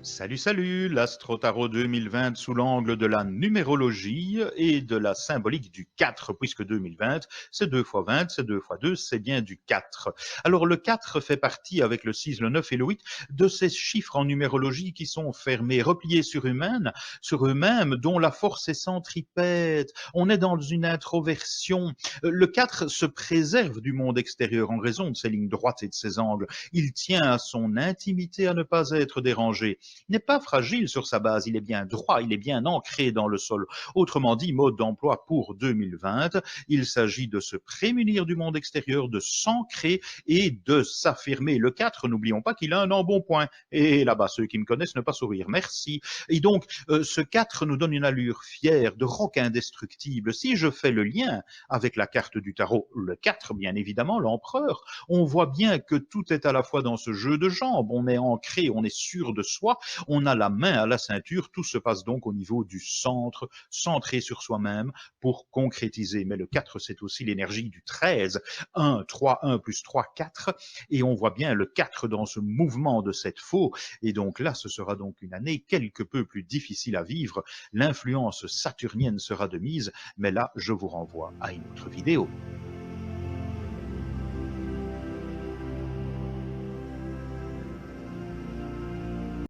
Salut, salut, l'Astro Tarot 2020 sous l'angle de la numérologie et de la symbolique du 4, puisque 2020, c'est 2 fois 20, c'est 2 fois 2, c'est bien du 4. Alors le 4 fait partie, avec le 6, le 9 et le 8, de ces chiffres en numérologie qui sont fermés, repliés sur eux-mêmes, dont la force est centripète. On est dans une introversion. Le 4 se préserve du monde extérieur en raison de ses lignes droites et de ses angles. Il tient à son intimité à ne pas être dérangé. Il n'est pas fragile sur sa base, il est bien droit, il est bien ancré dans le sol. Autrement dit, mode d'emploi pour 2020, il s'agit de se prémunir du monde extérieur, de s'ancrer et de s'affirmer. Le 4, n'oublions pas qu'il a un embonpoint. Et là-bas, ceux qui me connaissent ne pas sourire, merci. Et donc, ce 4 nous donne une allure fière, de roc indestructible. Si je fais le lien avec la carte du tarot, le 4, bien évidemment, l'empereur, on voit bien que tout est à la fois dans ce jeu de jambes. On est ancré, on est sûr de soi, on a la main à la ceinture, tout se passe donc au niveau du centre, centré sur soi-même pour concrétiser. Mais le 4, c'est aussi l'énergie du 13. 1, 3, 1 plus 3, 4. Et on voit bien le 4 dans ce mouvement de cette faux. Et donc là, ce sera donc une année quelque peu plus difficile à vivre. L'influence saturnienne sera de mise, mais là, je vous renvoie à une autre vidéo.